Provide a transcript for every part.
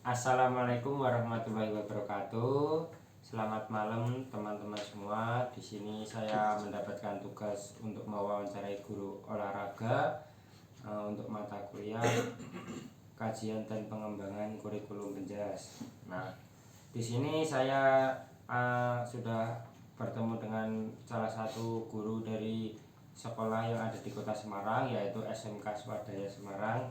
Assalamualaikum warahmatullahi wabarakatuh. Selamat malam teman-teman semua. Di sini saya mendapatkan tugas untuk mewawancarai guru olahraga untuk mata kuliah kajian dan pengembangan kurikulum penjas. Nah, di sini saya sudah bertemu dengan salah satu guru dari sekolah yang ada di kota Semarang, yaitu SMK Swadaya Semarang.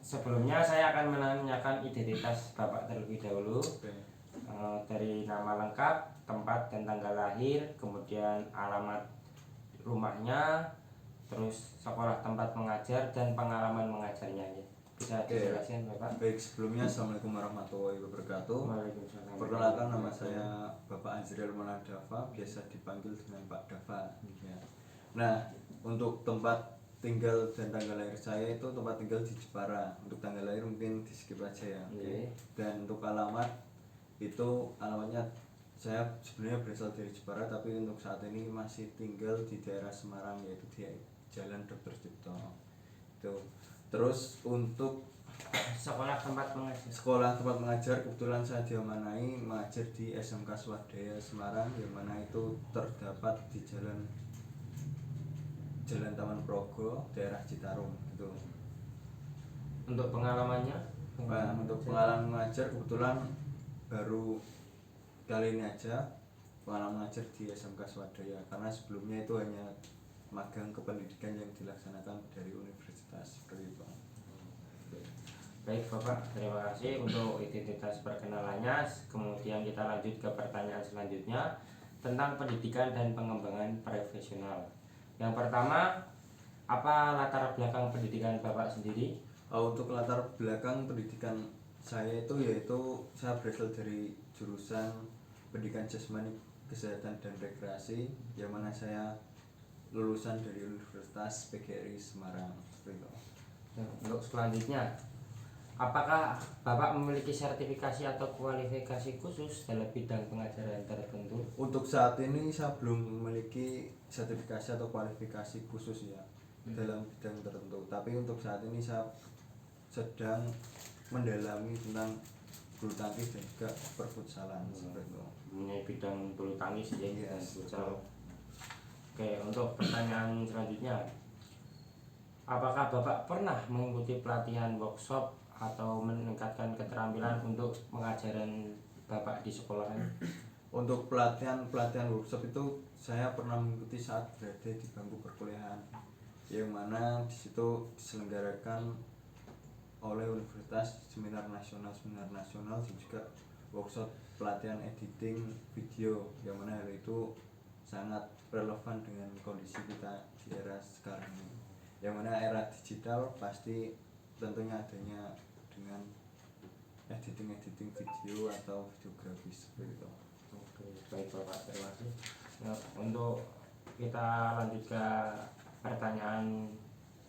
Sebelumnya saya akan menanyakan identitas Bapak terlebih dahulu. Dari nama lengkap, tempat dan tanggal lahir, kemudian alamat rumahnya, terus sekolah tempat mengajar dan pengalaman mengajarnya. Bisa dijelaskan Bapak? Baik, sebelumnya Assalamualaikum warahmatullahi wabarakatuh. Waalaikumsalam. Perkenalkan, nama saya Bapak Azriel Manadafa, biasa dipanggil dengan Pak Dava. Ya. Nah, untuk tempat tinggal dan tanggal lahir saya itu tempat tinggal di Jepara. Untuk tanggal lahir mungkin di skip aja ya. Dan untuk alamat itu alamatnya saya sebenarnya berasal dari Jepara, tapi untuk saat ini masih tinggal di daerah Semarang, yaitu di Jalan Dr. Cipto. Itu. Terus untuk sekolah tempat mengajar kebetulan saya diamanai mengajar di SMK Swadaya Semarang, yang mana itu terdapat di Jalan Taman Progo, daerah Citarum gitu. Untuk pengalamannya? Untuk pengalaman mengajar kebetulan baru kali ini aja pengalaman mengajar di SMK Swadaya, karena sebelumnya itu hanya magang kependidikan yang dilaksanakan dari universitas seperti itu. Baik Bapak, terima kasih untuk identitas perkenalannya. Kemudian kita lanjut ke pertanyaan selanjutnya tentang pendidikan dan pengembangan profesional. Yang pertama, apa latar belakang pendidikan Bapak sendiri? Untuk latar belakang pendidikan saya itu yaitu saya berasal dari jurusan pendidikan jasmani, kesehatan dan rekreasi, yang mana saya lulusan dari Universitas PGRI Semarang. Untuk selanjutnya, apakah Bapak memiliki sertifikasi atau kualifikasi khusus dalam bidang pengajaran tertentu? Untuk saat ini saya belum memiliki sertifikasi atau kualifikasi khusus ya dalam bidang tertentu, tapi untuk saat ini saya sedang mendalami tentang bulu tangkis dan juga perfutsalan seperti itu. Mengenai bidang bulu tangkis ya, dan futsal. Betul. Oke, untuk pertanyaan selanjutnya, apakah Bapak pernah mengikuti pelatihan workshop atau meningkatkan keterampilan untuk pengajaran Bapak di sekolahan? Untuk pelatihan workshop itu saya pernah mengikuti saat berada di bangku perkuliahan, yang mana di situ diselenggarakan oleh universitas seminar nasional dan juga workshop pelatihan editing video, yang mana hal itu sangat relevan dengan kondisi kita di era sekarang ini, yang mana era digital pasti tentunya adanya dengan editing video atau videografi seperti itu. Oke, baik Bapak, terima kasih. Nah, untuk kita lanjut ke pertanyaan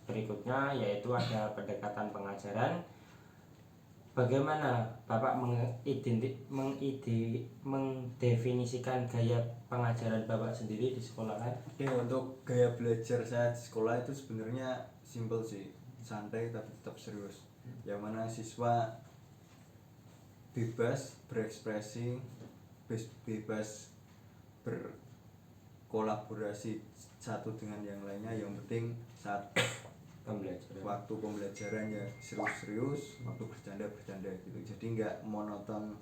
berikutnya, yaitu ada pendekatan pengajaran. Bagaimana Bapak mendefinisikan gaya pengajaran Bapak sendiri di sekolahan? Oke, untuk gaya belajar saya di sekolah itu sebenarnya simple sih, santai tapi tetap serius. Yang mana siswa bebas berekspresi, bebas berkolaborasi satu dengan yang lainnya. Yang penting saat waktu pembelajaran ya serius-serius, waktu bercanda gitu. Jadi nggak monoton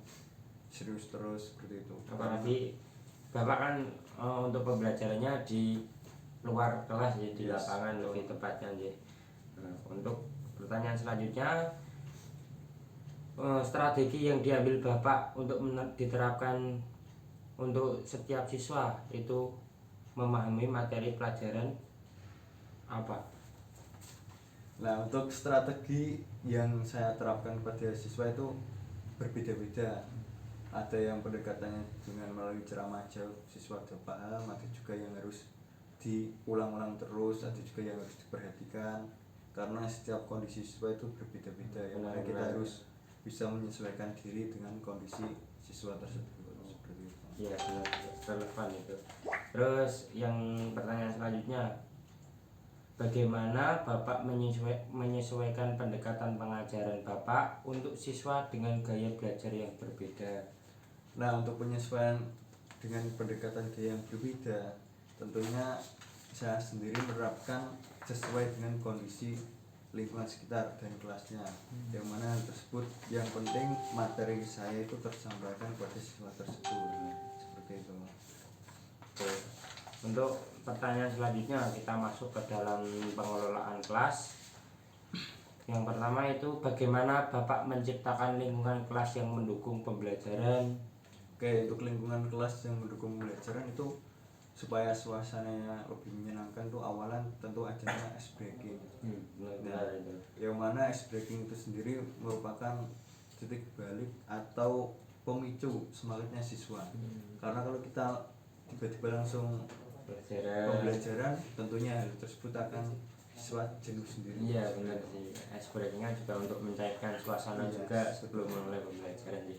serius terus seperti itu. Apalagi Bapak kan untuk pembelajarannya di luar kelas ya, di lapangan lebih tepatnya ya. Nah, untuk pertanyaan selanjutnya, strategi yang diambil Bapak untuk diterapkan untuk setiap siswa itu memahami materi pelajaran apa? Nah, untuk strategi yang saya terapkan kepada siswa itu berbeda-beda. Ada yang pendekatannya dengan melalui ceramah jauh, siswa sudah paham. Ada juga yang harus diulang-ulang terus, ada juga yang harus diperhatikan, karena setiap kondisi siswa itu berbeda-beda, yang mana kita harus bisa menyesuaikan diri dengan kondisi siswa tersebut. Seperti itu. Iya, relevan itu. Terus yang pertanyaan selanjutnya, bagaimana Bapak menyesuaikan pendekatan pengajaran Bapak untuk siswa dengan gaya belajar yang berbeda? Nah, untuk penyesuaian dengan pendekatan gaya yang berbeda, tentunya saya sendiri menerapkan sesuai dengan kondisi lingkungan sekitar dan kelasnya. Yang mana tersebut yang penting materi saya itu tersampaikan kepada siswa tersebut. Seperti itu. Oke. Untuk pertanyaan selanjutnya kita masuk ke dalam pengelolaan kelas. Yang pertama itu bagaimana Bapak menciptakan lingkungan kelas yang mendukung pembelajaran? Oke, untuk lingkungan kelas yang mendukung pembelajaran itu supaya suasananya lebih menyenangkan tuh awalan tentu adanya ice breaking. Benar itu. Yang mana ice breaking itu sendiri merupakan titik balik atau pemicu semangatnya siswa. Karena kalau kita tiba-tiba langsung pembelajaran, tentunya hal tersebut akan siswa jenuh sendiri. Iya benar sih. Ice breaking kan juga untuk mencairkan suasana juga sebelum mulai pembelajaran sih.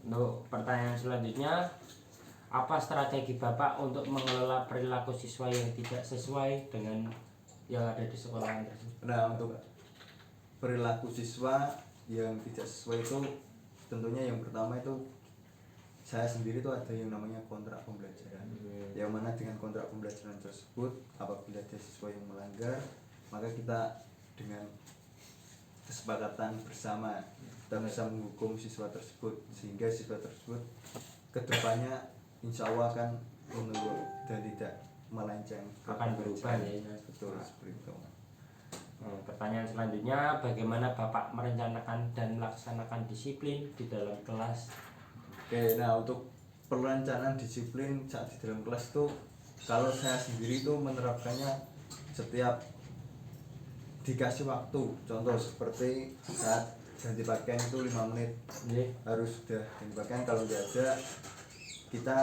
Untuk pertanyaan selanjutnya, apa strategi Bapak untuk mengelola perilaku siswa yang tidak sesuai dengan yang ada di sekolahan tersebut? Nah, untuk perilaku siswa yang tidak sesuai itu tentunya yang pertama itu saya sendiri itu ada yang namanya kontrak pembelajaran. Yang mana dengan kontrak pembelajaran tersebut apabila ada siswa yang melanggar, maka kita dengan kesepakatan bersama kita bisa menghukum siswa tersebut sehingga siswa tersebut kedepannya insya Allah akan menurut dan tidak melenceng Akan berubah ya. betul seperti itu. Pertanyaan selanjutnya, bagaimana Bapak merencanakan dan melaksanakan disiplin di dalam kelas? Oke, nah untuk perencanaan disiplin saat di dalam kelas tuh kalau saya sendiri tuh menerapkannya setiap dikasih waktu. Contoh seperti saat ganti pakaian itu 5 menit harus sudah ganti pakaian, kalau nggak ada kita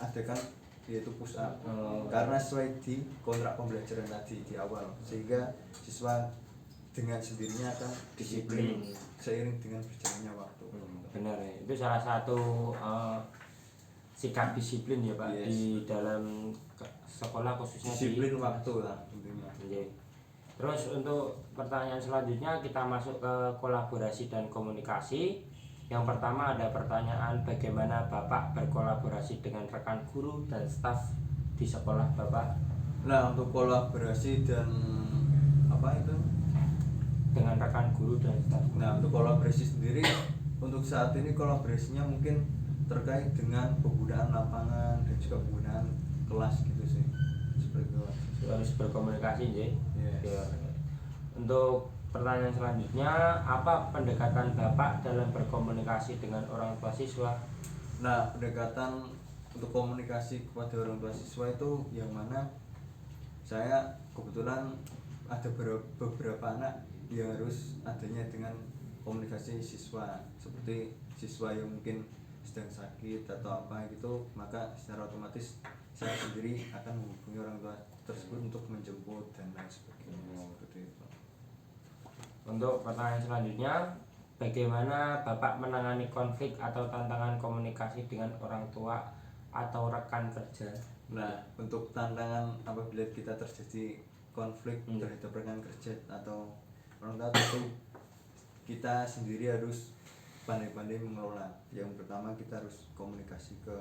adakan yaitu push up. Karena sesuai di kontrak pembelajaran tadi di awal, sehingga siswa dengan sendirinya akan disiplin seiring dengan berjalannya waktu. Benar ya, itu salah satu sikap disiplin ya Pak. Di dalam sekolah khususnya disiplin waktu lah tentunya. Terus untuk pertanyaan selanjutnya kita masuk ke kolaborasi dan komunikasi. Yang pertama ada pertanyaan, bagaimana Bapak berkolaborasi dengan rekan guru dan staf di sekolah Bapak? Nah, untuk kolaborasi dan apa itu? Dengan rekan guru dan staf. Nah, untuk kolaborasi sendiri untuk saat ini kolaborasinya mungkin terkait dengan penggunaan lapangan dan juga penggunaan kelas gitu sih. Seperti itu. Harus berkomunikasi ya. Yes. Untuk pertanyaan selanjutnya, apa pendekatan Bapak dalam berkomunikasi dengan orang tua siswa? Nah, pendekatan untuk komunikasi kepada orang tua siswa itu yang mana saya kebetulan ada beberapa anak yang harus adanya dengan komunikasi siswa, seperti siswa yang mungkin sedang sakit atau apa gitu, maka secara otomatis saya sendiri akan menghubungi orang tua tersebut untuk menjemput dan lain sebagainya. Seperti itu. Untuk pertanyaan selanjutnya, bagaimana Bapak menangani konflik atau tantangan komunikasi dengan orang tua atau rekan kerja? Nah, untuk tantangan apabila kita terjadi konflik terhadap rekan kerja atau orang tua, tentu kita sendiri harus pandai-pandai mengelola. Yang pertama kita harus komunikasi ke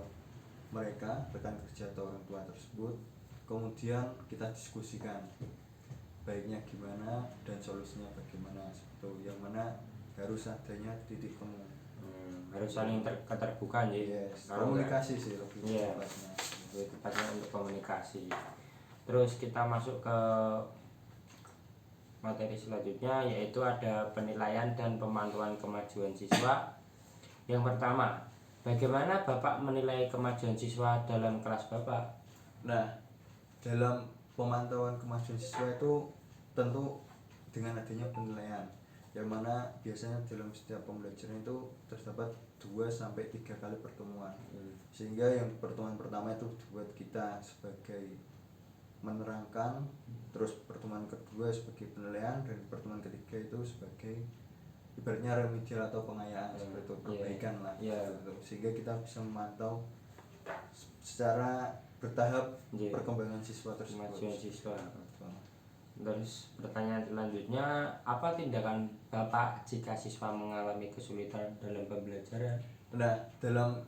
mereka, rekan kerja atau orang tua tersebut. Kemudian kita diskusikan baiknya gimana dan solusinya bagaimana, seperti yang mana harus adanya titik temu. Harus saling keterbukaan ya. Komunikasi sih lebih tepatnya. Lebih tepatnya untuk komunikasi. Terus kita masuk ke materi selanjutnya, yaitu ada penilaian dan pemantauan kemajuan siswa. Yang pertama, bagaimana Bapak menilai kemajuan siswa dalam kelas Bapak? Nah, dalam pemantauan kemajuan siswa itu tentu dengan adanya penilaian, yang mana biasanya dalam setiap pembelajaran itu terdapat 2-3 kali pertemuan. Sehingga yang pertemuan pertama itu buat kita sebagai menerangkan, terus pertemuan kedua sebagai penilaian, dan pertemuan ketiga itu sebagai ibaratnya remedial atau pengayaan, seperti itu, perbaikan lah. Sehingga kita bisa memantau secara bertahap perkembangan siswa tersebut. Terus pertanyaan selanjutnya, apa tindakan Bapak jika siswa mengalami kesulitan dalam pembelajaran? Nah, dalam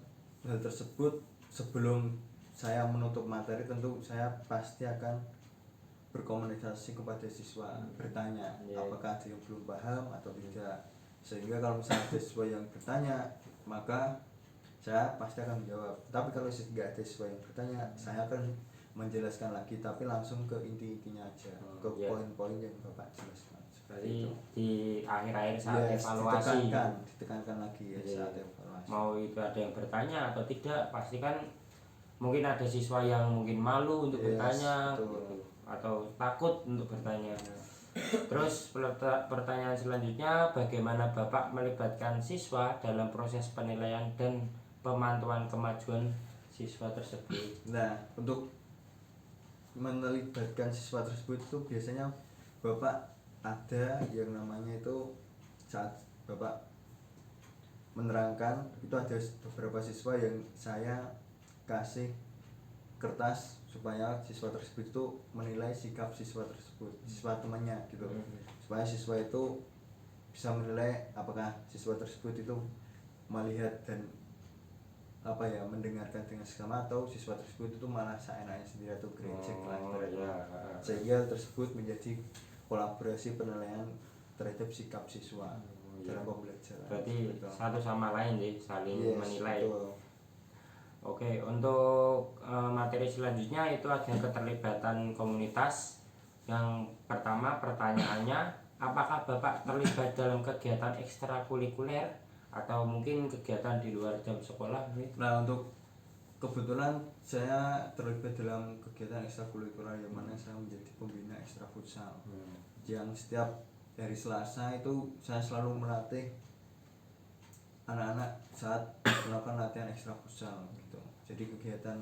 hal tersebut sebelum saya menutup materi tentu saya pasti akan berkomunikasi kepada siswa, bertanya apakah ada yang belum paham atau tidak. Sehingga kalau misalnya ada siswa yang bertanya, maka saya pasti akan menjawab. Tapi kalau tidak ada siswa yang bertanya, saya akan menjelaskan lagi, tapi langsung ke inti-intinya aja, ke poin-poin yang Bapak jelaskan. Berarti di akhir-akhir saat evaluasi ditekankan lagi ya, saat evaluasi. Mau itu ada yang bertanya atau tidak, pasti kan mungkin ada siswa yang mungkin malu untuk bertanya gitu, atau takut untuk bertanya. Terus pertanyaan selanjutnya, bagaimana Bapak melibatkan siswa dalam proses penilaian dan pemantauan kemajuan siswa tersebut? Nah, untuk melibatkan siswa tersebut itu biasanya Bapak ada yang namanya itu saat Bapak menerangkan itu ada beberapa siswa yang saya kasih kertas supaya siswa tersebut itu menilai sikap siswa tersebut, siswa temannya gitu, supaya siswa itu bisa menilai apakah siswa tersebut itu melihat dan mendengarkan dengan seksama atau siswa tersebut itu malah seenaknya sendiri atau gerecek lah sehingga tersebut menjadi kolaborasi penilaian terhadap sikap siswa dalam pembelajaran. Berarti satu sama lain sih saling menilai. Betul. Oke, untuk materi selanjutnya itu ada keterlibatan komunitas. Yang pertama pertanyaannya, apakah Bapak terlibat dalam kegiatan ekstrakurikuler atau mungkin kegiatan di luar jam sekolah? Nah, untuk kebetulan saya terlibat dalam kegiatan ekstrakurikuler yang mana saya menjadi pembina ekstra futsal. Yang setiap hari Selasa itu saya selalu melatih anak-anak saat melakukan latihan ekstra futsal gitu. Jadi kegiatan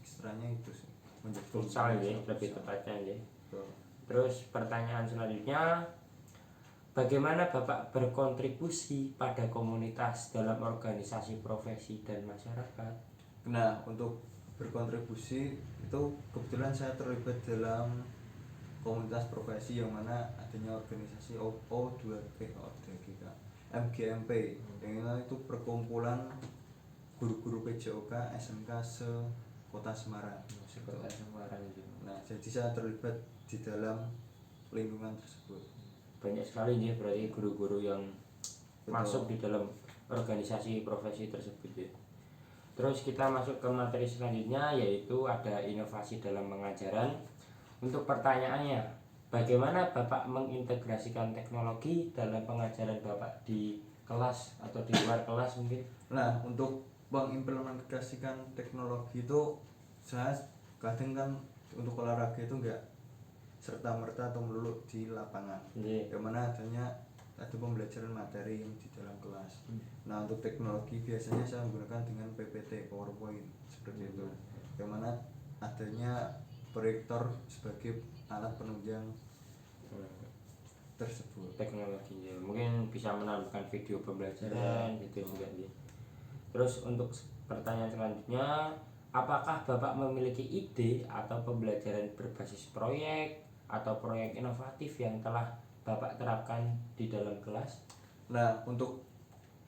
ekstranya itu sih menjadi futsal ya, lebih tepatnya ya. Terus pertanyaan selanjutnya, bagaimana Bapak berkontribusi pada komunitas dalam organisasi profesi dan masyarakat? Nah, untuk berkontribusi itu kebetulan saya terlibat dalam komunitas profesi yang mana adanya organisasi O2G, MGMP, yang itu perkumpulan guru-guru PJOK SMK se-Kota Semarang. Nah, jadi saya terlibat di dalam lingkungan tersebut. Banyak sekali nih berarti guru-guru yang masuk di dalam organisasi profesi tersebut ya. Terus kita masuk ke materi selanjutnya, yaitu ada inovasi dalam pengajaran. Untuk pertanyaannya, bagaimana Bapak mengintegrasikan teknologi dalam pengajaran Bapak di kelas atau di luar kelas mungkin? Nah, untuk mengimplementasikan teknologi itu saya kadang kan untuk olahraga itu enggak serta merta atau melulu di lapangan, yang mana ada pembelajaran materi yang di dalam kelas. Nah, untuk teknologi biasanya saya menggunakan dengan PPT, PowerPoint seperti itu, yang mana adanya proyektor sebagai alat penunjang tersebut. Teknologinya mungkin bisa menampilkan video pembelajaran gitu juga ya. Terus untuk pertanyaan selanjutnya, apakah Bapak memiliki ide atau pembelajaran berbasis proyek atau proyek inovatif yang telah Bapak terapkan di dalam kelas? Nah, untuk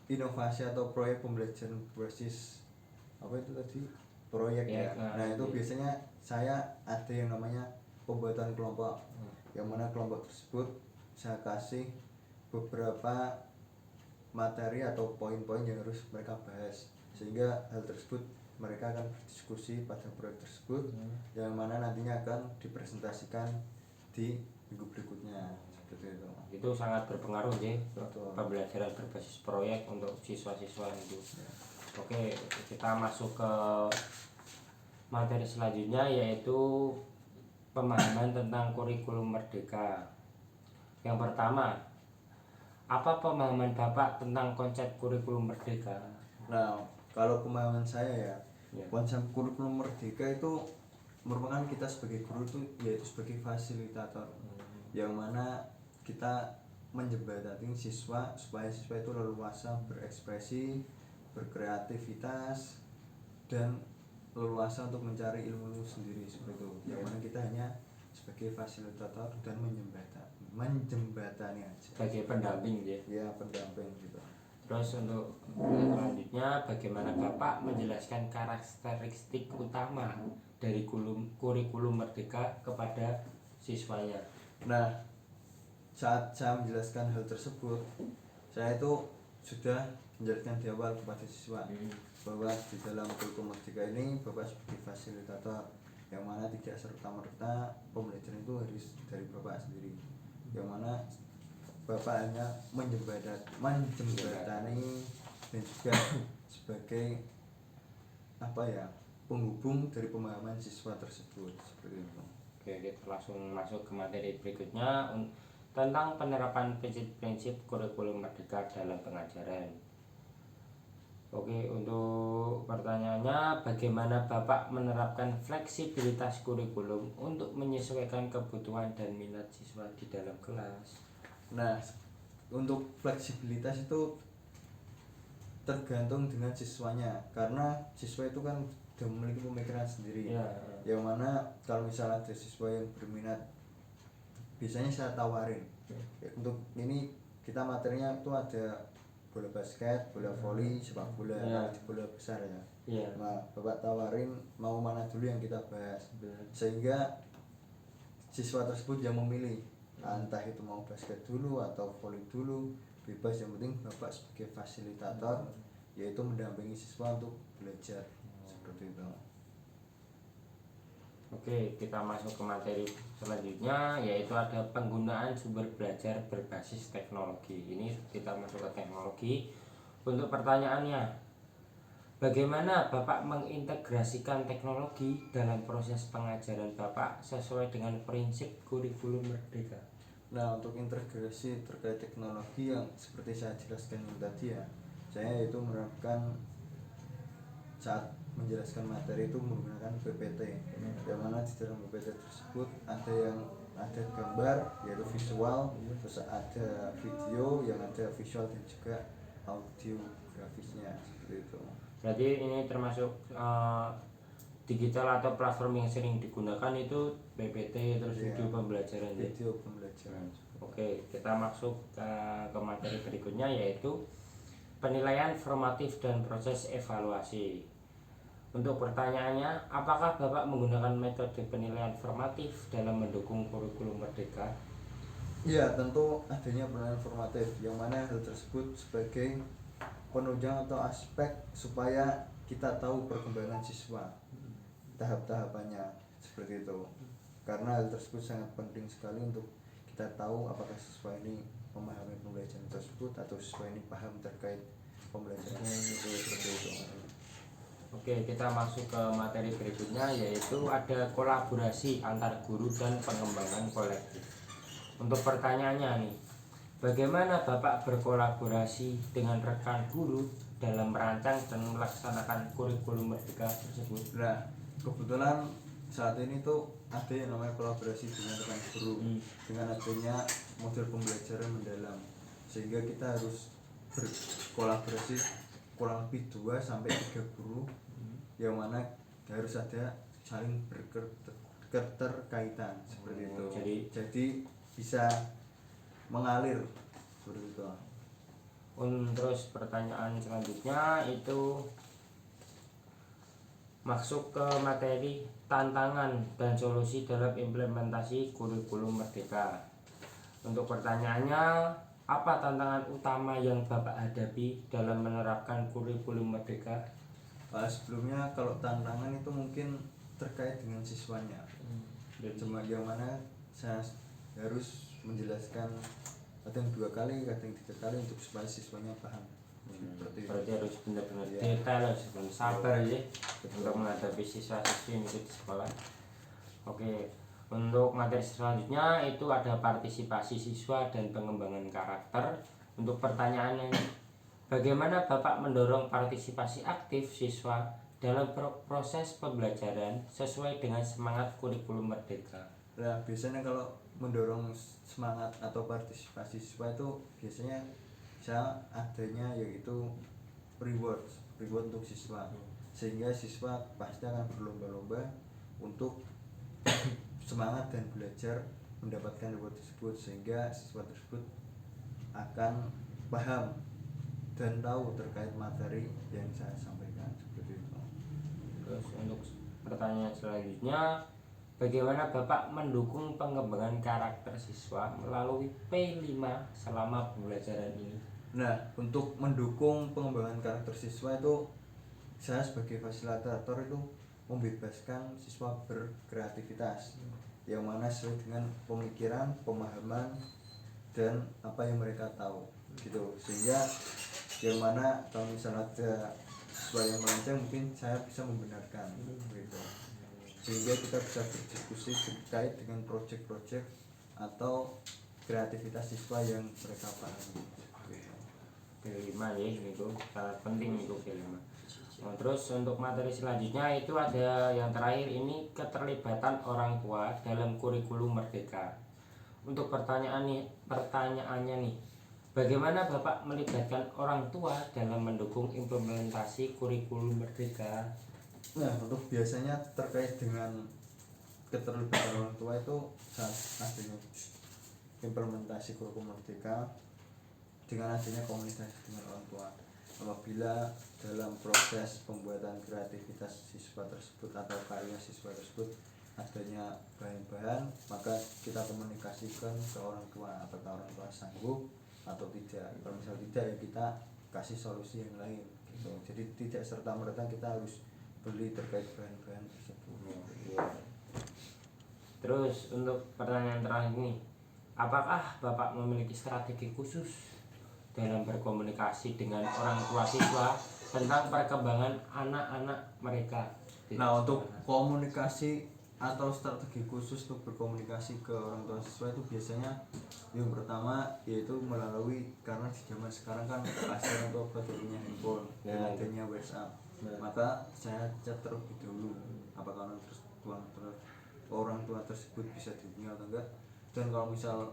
inovasi atau proyek pembelajaran berbasis proyek ya. Nah, itu biasanya saya ada yang namanya pembuatan kelompok, yang mana kelompok tersebut saya kasih beberapa materi atau poin-poin yang harus mereka bahas, sehingga hal tersebut mereka akan berdiskusi pada proyek tersebut, yang mana nantinya akan dipresentasikan di minggu berikutnya seperti itu. Itu sangat berpengaruh ya, pembelajaran berbasis proyek untuk siswa-siswa itu. Oke, kita masuk ke materi selanjutnya, yaitu pemahaman tentang kurikulum merdeka. Yang pertama, apa pemahaman Bapak tentang konsep kurikulum merdeka? Nah, kalau pemahaman saya konsep kurikulum merdeka itu merupakan kita sebagai guru itu yaitu sebagai fasilitator, yang mana kita menjembatani siswa supaya siswa itu leluasa berekspresi, berkreativitas, dan leluasa untuk mencari ilmu sendiri seperti itu. Yang mana kita hanya sebagai fasilitator dan menjembatani aja. Sebagai pendamping ya. Ya, pendamping gitu. Terus untuk selanjutnya, bagaimana Bapak menjelaskan karakteristik utama dari kurikulum Merdeka kepada siswanya? Nah, saat saya menjelaskan hal tersebut, saya itu sudah menjelaskan di awal kepada siswa bahwa di dalam kurikulum Merdeka ini Bapak sebagai fasilitator, yang mana tidak serta-merta pembelajaran itu harus dari Bapak sendiri, yang mana Bapak hanya menjembatani dan juga sebagai penghubung dari pemahaman siswa tersebut, seperti itu. Oke, kita langsung masuk ke materi berikutnya tentang penerapan prinsip-prinsip kurikulum Merdeka dalam pengajaran. Oke, untuk pertanyaannya, bagaimana Bapak menerapkan fleksibilitas kurikulum untuk menyesuaikan kebutuhan dan minat siswa di dalam kelas? Nah, untuk fleksibilitas itu tergantung dengan siswanya, karena siswa itu kan sudah memiliki pemikiran sendiri. Yang mana kalau misalnya ada siswa yang berminat, biasanya saya tawarin untuk ini, kita materinya itu ada bola basket, bola voli, sepak bola, di bola besar ya. Nah, Bapak tawarin mau mana dulu yang kita bahas, sehingga siswa tersebut yang memilih, entah itu mau basket dulu atau voli dulu, bebas. Yang penting Bapak sebagai fasilitator, yaitu mendampingi siswa untuk belajar, seperti itu. Oke, kita masuk ke materi selanjutnya, yaitu ada penggunaan sumber belajar berbasis teknologi. Ini kita masuk ke teknologi. Untuk pertanyaannya, bagaimana Bapak mengintegrasikan teknologi dalam proses pengajaran Bapak sesuai dengan prinsip kurikulum Merdeka? Nah, untuk integrasi terkait teknologi yang seperti saya jelaskan tadi ya, saya itu menerapkan saat menjelaskan materi itu menggunakan PPT, yang mana di dalam PPT tersebut ada gambar, yaitu visual, terus ada video yang ada visual dan juga audio grafisnya, seperti itu. Berarti ini termasuk digital atau platform yang sering digunakan itu PPT, terus video pembelajaran. Video pembelajaran. Oke, kita masuk ke materi berikutnya, yaitu penilaian formatif dan proses evaluasi. Untuk pertanyaannya, apakah Bapak menggunakan metode penilaian formatif dalam mendukung kurikulum Merdeka? Iya, tentu adanya penilaian formatif, yang mana hal tersebut sebagai penunjang atau aspek supaya kita tahu perkembangan siswa, tahap-tahapannya, seperti itu. Karena hal tersebut sangat penting sekali untuk kita tahu apakah siswa ini memahami pembelajaran tersebut atau siswa ini paham terkait pembelajaran seperti itu. Oke, kita masuk ke materi berikutnya, yaitu ada kolaborasi antar guru dan pengembangan kolektif. Untuk pertanyaannya nih, bagaimana Bapak berkolaborasi dengan rekan guru dalam merancang dan melaksanakan kurikulum Merdeka tersebut? Nah, kebetulan saat ini tuh ada yang namanya kolaborasi dengan rekan guru, dengan adanya model pembelajaran mendalam, sehingga kita harus berkolaborasi kurang lebih 2-3 guru, yang mana harus ada saling keterkaitan, seperti itu. Jadi bisa mengalir, seperti itu. Terus pertanyaan selanjutnya itu masuk ke materi tantangan dan solusi dalam implementasi kurikulum Merdeka. Untuk pertanyaannya, apa tantangan utama yang Bapak hadapi dalam menerapkan kurikulum Merdeka? Sebelumnya kalau tantangan itu mungkin terkait dengan siswanya, cuma yang mana saya harus menjelaskan kadang 2 kali, kadang 3 kali untuk supaya siswanya paham. Berarti harus benar-benar detail, sabar ya untuk menghadapi siswa-siswi yang ikut di sekolah. Oke, untuk materi selanjutnya itu ada partisipasi siswa dan pengembangan karakter. Untuk pertanyaannya, bagaimana Bapak mendorong partisipasi aktif siswa dalam proses pembelajaran sesuai dengan semangat kurikulum Merdeka? Nah, biasanya kalau mendorong semangat atau partisipasi siswa itu biasanya saya adanya yaitu reward untuk siswa, sehingga siswa pasti akan berlomba-lomba untuk semangat dan belajar mendapatkan reward tersebut, sehingga siswa tersebut akan paham dan tahu terkait materi yang saya sampaikan seperti itu. Terus untuk pertanyaan selanjutnya, bagaimana Bapak mendukung pengembangan karakter siswa melalui P5 selama pembelajaran ini? Nah, untuk mendukung pengembangan karakter siswa itu saya sebagai fasilitator itu membebaskan siswa berkreativitas yang mana sesuai dengan pemikiran, pemahaman, dan apa yang mereka tahu gitu, sehingga yang mana kalau misalnya ada siswa yang melenceng mungkin saya bisa membenarkan gitu, sehingga kita bisa berdiskusi terkait dengan proyek-proyek atau kreativitas siswa yang mereka pahami. P5 ya, itu sangat penting itu P5. Nah, terus untuk materi selanjutnya itu ada yang terakhir ini, keterlibatan orang tua dalam kurikulum Merdeka. Untuk pertanyaannya nih, bagaimana Bapak melibatkan orang tua dalam mendukung implementasi kurikulum Merdeka? Nah, untuk biasanya terkait dengan keterlibatan orang tua itu saat adanya implementasi kurikulum Merdeka dengan adanya komunikasi dengan orang tua. Apabila dalam proses pembuatan kreativitas siswa tersebut atau karya siswa tersebut adanya bahan-bahan, maka kita komunikasikan ke orang tua apakah orang tua sanggup atau tidak. Kalau misal tidak, ya kita kasih solusi yang lain gitu. Jadi tidak serta-merta kita harus beli terkait bahan-bahan tersebut. Terus untuk pertanyaan terakhir ini, apakah Bapak memiliki strategi khusus dalam berkomunikasi dengan orang tua siswa tentang perkembangan anak-anak mereka? Nah, untuk komunikasi atau strategi khusus untuk berkomunikasi ke orang tua siswa itu biasanya yang pertama yaitu melalui, karena di zaman sekarang kan pasti orang tua pada punya handphone dan adanya WhatsApp, maka saya chat terlebih dahulu apakah orang tua tersebut bisa dihubungi atau enggak. Dan kalau misal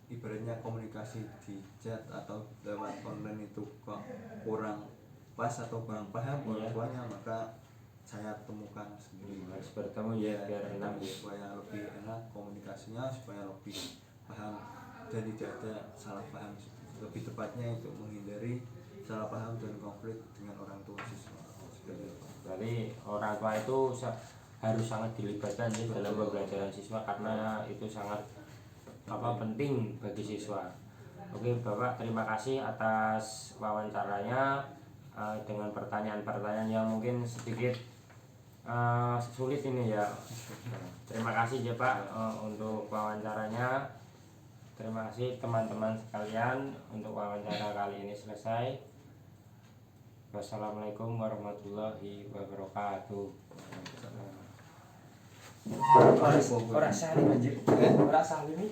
ibaratnya komunikasi di chat atau lewat online itu kok kurang pas atau kurang paham orang tuanya, maka saya temukan sendiri, harus bertemu ya, biar enak ya, supaya lebih enak komunikasinya, supaya lebih paham dan tidak ada salah paham. Lebih tepatnya itu menghindari salah paham dan konflik dengan orang tua siswa seperti itu. Berarti orang tua itu harus sangat dilibatkan ya dalam pembelajaran siswa, karena itu sangat penting bagi siswa. Oke Bapak, terima kasih atas wawancaranya dengan pertanyaan-pertanyaan yang mungkin sedikit sulit ini ya. Terima kasih ya Pak untuk wawancaranya. Terima kasih teman-teman sekalian, untuk wawancara kali ini selesai. Wassalamualaikum warahmatullahi wabarakatuh. Ora salim anjir. Ora salim iki.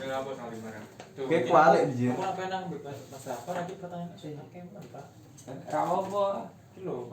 Ya apa salim barang. Kayak kualik anjir. Aku apa nang Mas apa lagi pertanyaan saya akeh Pak. Ra apa. Iki lho.